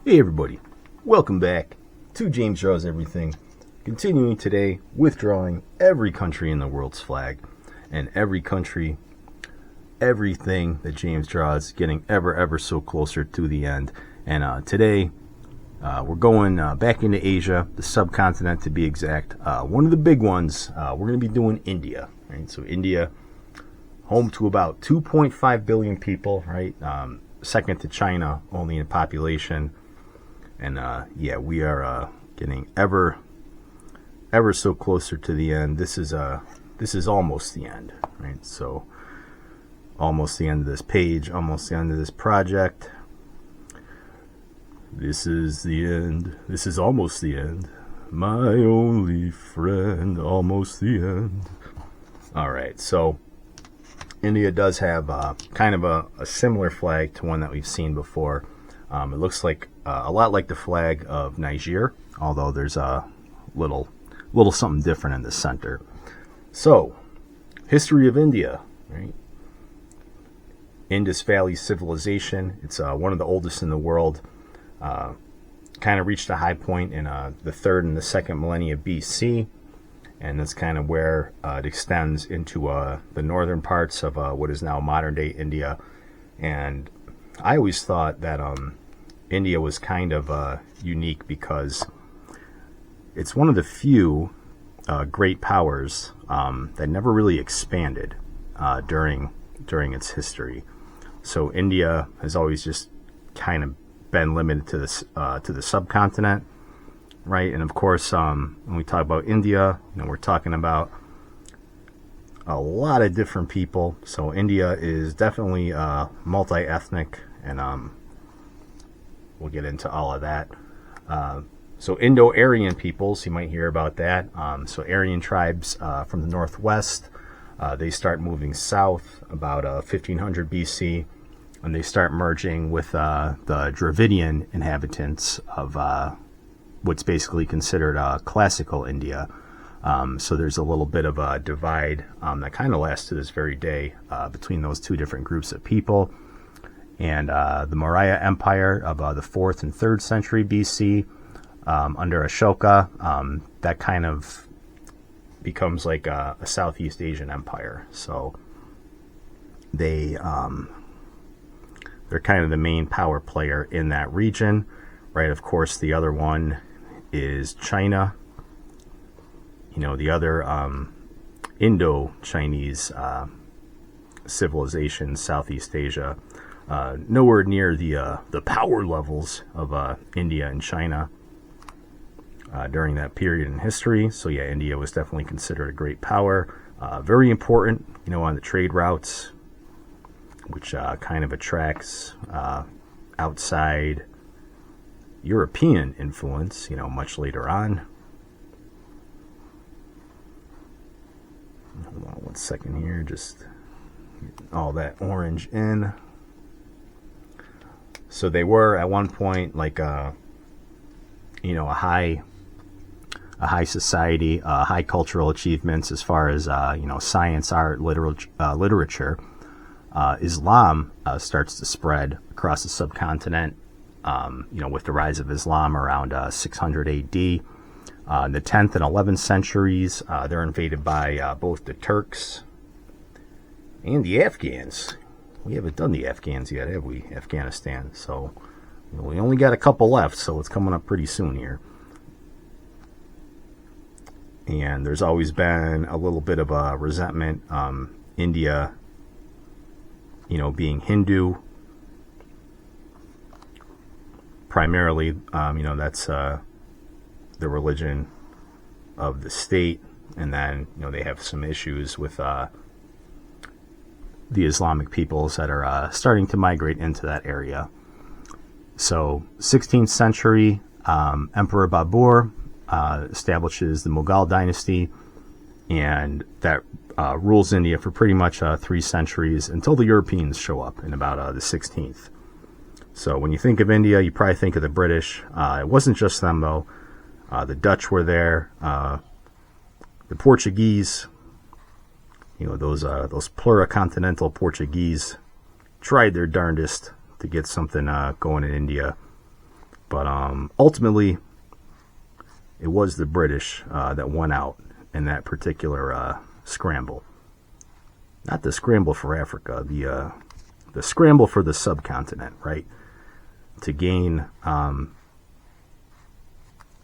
Hey everybody, welcome back to James Draws Everything. Continuing today with drawing every country in the world's flag, and every country, everything that James draws, getting ever so closer to the end. And today we're going back into Asia, the subcontinent to be exact. One of the big ones, we're going to be doing India. Right? So India, home to about 2.5 billion people, right? Second to China, only in population. And yeah, we are getting ever so closer to the end. This is almost the end, right? So almost the end of this page, almost the end of this project. This is the end. This is almost the end. My only friend, almost the end. All right, so India does have kind of a similar flag to one that we've seen before. It looks like a lot like the flag of Niger, although there's a little something different in the center. So, history of India, right? Indus Valley civilization. It's one of the oldest in the world. Kind of reached a high point in the 3rd and the 2nd millennia BC, and that's kind of where it extends into the northern parts of what is now modern-day India. And I always thought that India was kind of unique because it's one of the few great powers that never really expanded during its history. So India has always just kind of been limited to the subcontinent, right? And of course, when we talk about India, we're talking about a lot of different people. So India is definitely multi-ethnic, and we'll get into all of that. So Indo-Aryan peoples, you might hear about that. So Aryan tribes from the northwest, they start moving south about 1500 BC, and they start merging with the Dravidian inhabitants of what's basically considered classical India. So there's a little bit of a divide that kind of lasts to this very day between those two different groups of people. And the Maurya Empire of the 4th and 3rd century BC, under Ashoka, that kind of becomes like a Southeast Asian empire. So they're kind of the main power player in that region, right? Of course, the other one is China. The other Indo-Chinese civilization, Southeast Asia, nowhere near the power levels of India and China during that period in history. So yeah, India was definitely considered a great power, very important, on the trade routes, which kind of attracts outside European influence, much later on. Hold on 1 second here, just get all that orange in. So they were at one point like a high society, high cultural achievements as far as science, art, literature. Islam starts to spread across the subcontinent. With the rise of Islam around 600 AD. In the 10th and 11th centuries, they're invaded by both the Turks and the Afghans. We haven't done the Afghans yet, have we? Afghanistan. So we only got a couple left, so it's coming up pretty soon here. And there's always been a little bit of a resentment. India, being Hindu, primarily, that's the religion of the state, and then they have some issues with the Islamic peoples that are starting to migrate into that area. So 16th century, Emperor Babur establishes the Mughal dynasty, and that rules India for pretty much 3 centuries until the Europeans show up in about the 16th. So when you think of India, you probably think of the British. It wasn't just them, though. The Dutch were there. The Portuguese, those pluricontinental Portuguese tried their darndest to get something going in India. But ultimately, it was the British that won out in that particular scramble. Not the scramble for Africa, the scramble for the subcontinent, right? To gain, kind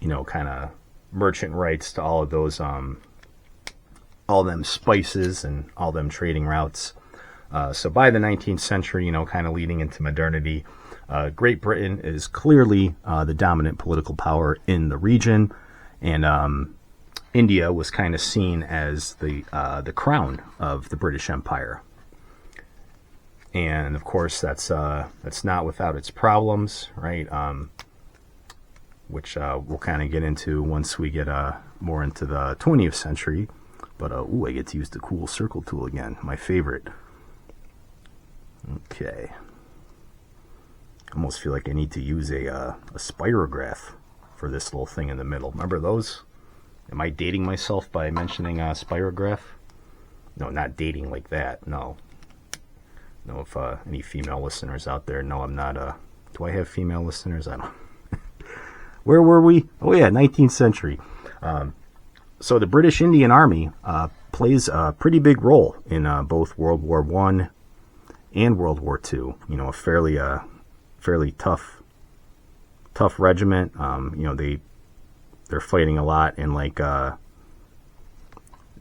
of merchant rights to all of those, all them spices and all them trading routes. So by the 19th century, kind of leading into modernity, Great Britain is clearly the dominant political power in the region, and India was kind of seen as the crown of the British Empire. And of course, that's not without its problems, right? Which we'll kind of get into once we get more into the 20th century. But I get to use the cool circle tool again, my favorite. Okay. Almost feel like I need to use a spirograph for this little thing in the middle. Remember those? Am I dating myself by mentioning spirograph? No, not dating like that. No. No, if any female listeners out there, no, I'm not. Do I have female listeners? I don't. Where were we? Oh yeah, 19th century. So the British Indian Army plays a pretty big role in both World War I and World War II. A fairly tough regiment. They're fighting a lot in like the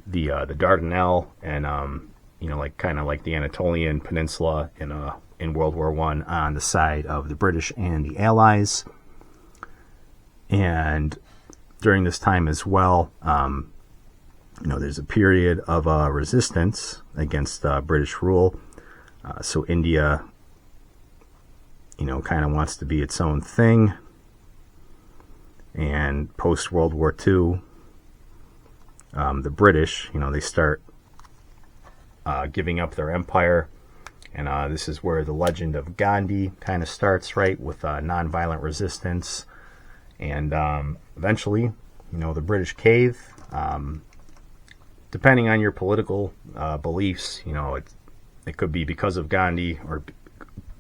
Dardanelles and kind of like the Anatolian Peninsula in World War I on the side of the British and the Allies. And during this time as well, there's a period of resistance against British rule. So India, kind of wants to be its own thing. And post-World War II, the British, they start giving up their empire. And this is where the legend of Gandhi kind of starts, right, with nonviolent resistance. And eventually, the British cave. Depending on your political beliefs, it could be because of Gandhi, or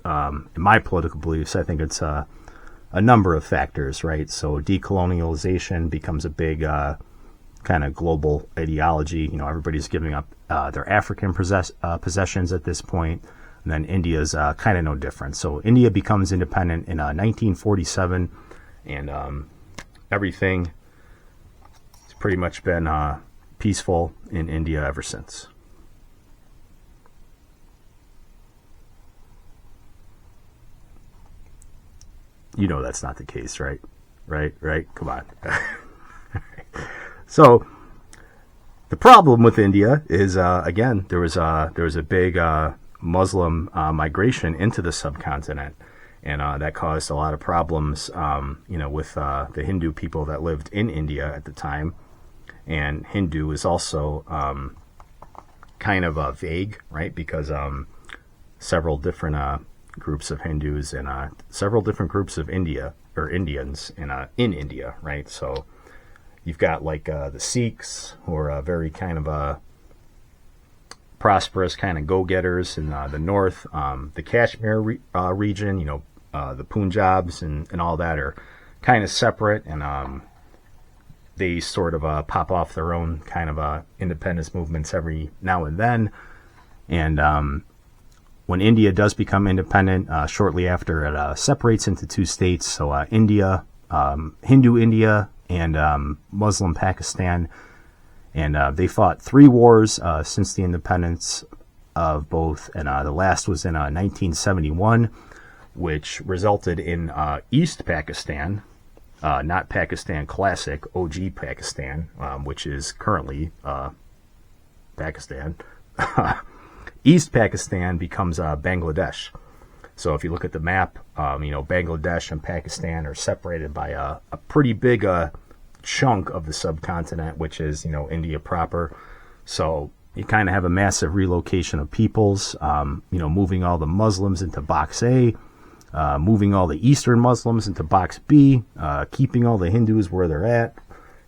in my political beliefs, I think it's a number of factors, right? So decolonialization becomes a big kind of global ideology. Everybody's giving up their African possessions at this point, and then India's kind of no different. So India becomes independent in 1947, and everything has pretty much been peaceful in India ever since. That's not the case, right? Right? Come on. So the problem with India is, again, there was a big Muslim migration into the subcontinent, and that caused a lot of problems, with the Hindu people that lived in India at the time. And Hindu is also kind of vague, right? Because several different groups of Hindus and several different groups of Indians in India, right? So you've got like the Sikhs, who are very kind of prosperous kind of go-getters in the north. The Kashmir region, the Punjabs and all that are kind of separate, and they sort of pop off their own kind of independence movements every now and then. And when India does become independent, shortly after, it separates into two states. So India, Hindu India, and Muslim Pakistan. And they fought 3 wars since the independence of both. And the last was in 1971, which resulted in East Pakistan, not Pakistan Classic, OG Pakistan, which is currently Pakistan. East Pakistan becomes Bangladesh. So if you look at the map, Bangladesh and Pakistan are separated by a pretty big chunk of the subcontinent, which is, India proper. So you kind of have a massive relocation of peoples, moving all the Muslims into Box A, moving all the Eastern Muslims into Box B, keeping all the Hindus where they're at.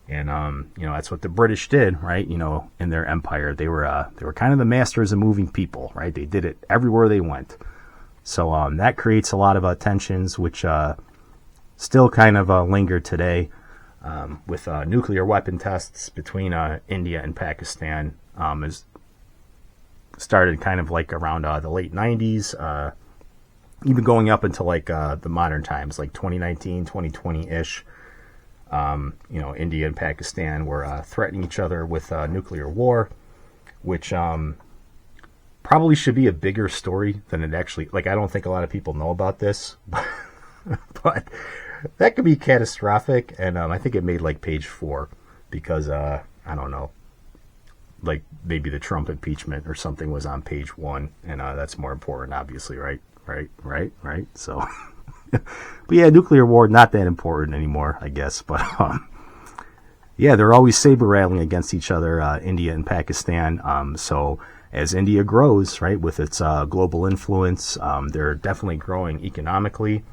And, that's what the British did, right? In their empire, they were kind of the masters of moving people, right? They did it everywhere they went. So that creates a lot of tensions, which still kind of linger today with nuclear weapon tests between India and Pakistan. Is started kind of like around the late 90s, even going up until like the modern times, like 2019, 2020-ish. India and Pakistan were threatening each other with nuclear war, which probably should be a bigger story than it actually, like, I don't think a lot of people know about this, but that could be catastrophic, and I think it made like page 4 because, I don't know, like maybe the Trump impeachment or something was on page 1, and that's more important, obviously, right? So, but yeah, nuclear war, not that important anymore, I guess, but yeah, they're always saber rattling against each other, India and Pakistan. So as India grows, right, with its global influence, they're definitely growing economically,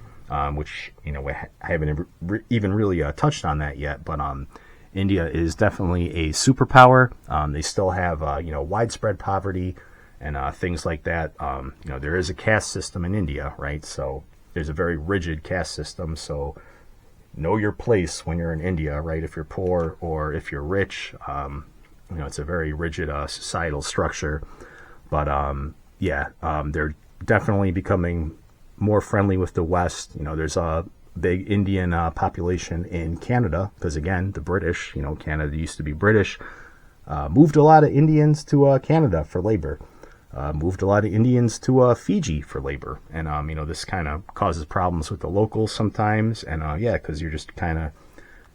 which, we haven't even really touched on that yet, but India is definitely a superpower. They still have, widespread poverty and things like that. There is a caste system in India, right? So there's a very rigid caste system. So know your place when you're in India, right? If you're poor or if you're rich, it's a very rigid societal structure. But they're definitely becoming more friendly with the West. There's a big Indian population in Canada because, again, the British, Canada used to be British, moved a lot of Indians to Canada for labor. Moved a lot of Indians to Fiji for labor. And, this kind of causes problems with the locals sometimes. And, because you're just kind of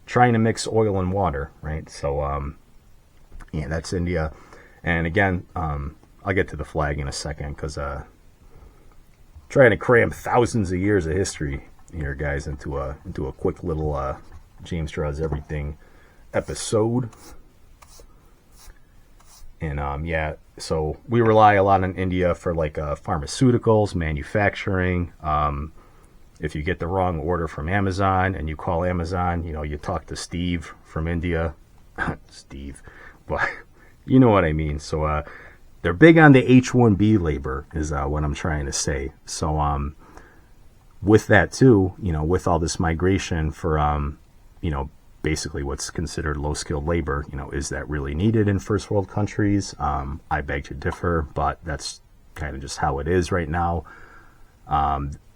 trying to mix oil and water, right? So, that's India. And again, I'll get to the flag in a second because trying to cram thousands of years of history here, guys, into a quick little James Draws Everything episode. And, so we rely a lot on India for like pharmaceuticals, manufacturing. If you get the wrong order from Amazon and you call Amazon, you talk to Steve from India. Steve, but you know what I mean. So they're big on the H-1B labor is what I'm trying to say. So with that too, with all this migration for, basically what's considered low-skilled labor, is that really needed in first world countries? I beg to differ, but that's kind of just how it is right now.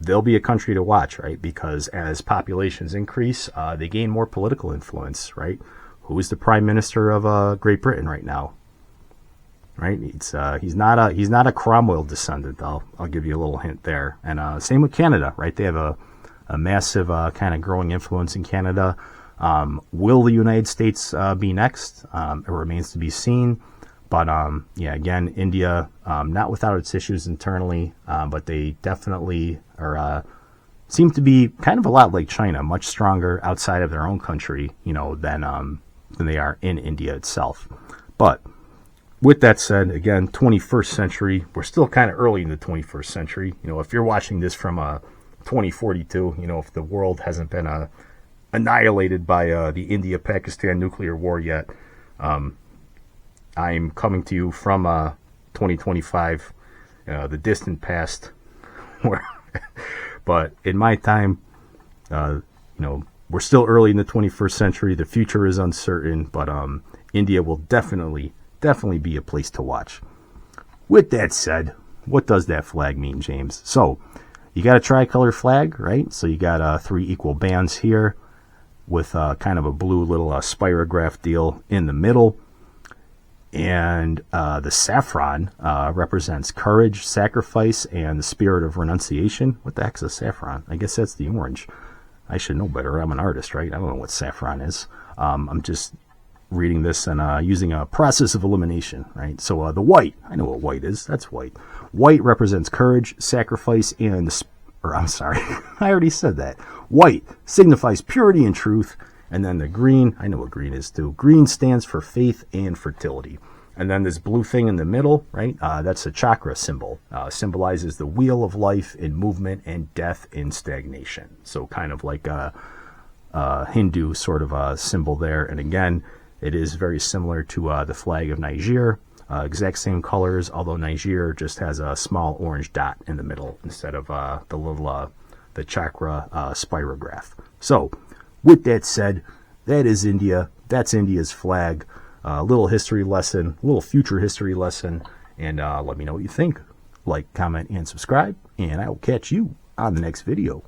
They'll be a country to watch, right? Because as populations increase, they gain more political influence, right? Who is the prime minister of Great Britain right now? Right? He's not a Cromwell descendant. I'll give you a little hint there. And same with Canada, right? They have a massive kind of growing influence in Canada. Will the United States be next? It remains to be seen. But again, India, not without its issues internally, but they definitely seem to be kind of a lot like China, much stronger outside of their own country, than they are in India itself. But with that said, again, 21st century, we're still kind of early in the 21st century. If you're watching this from 2042, if the world hasn't been annihilated by the India-Pakistan nuclear war yet, I'm coming to you from 2025, the distant past. But in my time, we're still early in the 21st century. The future is uncertain, but India will definitely be a place to watch. With that said, what does that flag mean, James? So you got a tricolor flag, right? So you got 3 equal bands here with kind of a blue little spirograph deal in the middle. And the saffron represents courage, sacrifice, and the spirit of renunciation. What the heck's a saffron? I guess that's the orange. I should know better. I'm an artist, right? I don't know what saffron is. I'm just reading this and using a process of elimination, right? So the white, I know what white is. That's white. White represents courage, sacrifice, and I'm sorry, I already said that. White signifies purity and truth. And then the green, I know what green is too. Green stands for faith and fertility. And then this blue thing in the middle, right? That's a chakra symbol. Symbolizes the wheel of life in movement and death in stagnation. So kind of like a Hindu sort of a symbol there. And again, it is very similar to the flag of Niger. Exact same colors, although Niger just has a small orange dot in the middle instead of the the chakra spirograph. So, with that said, that is India. That's India's flag. A little history lesson, a little future history lesson, and let me know what you think. Like, comment, and subscribe, and I will catch you on the next video.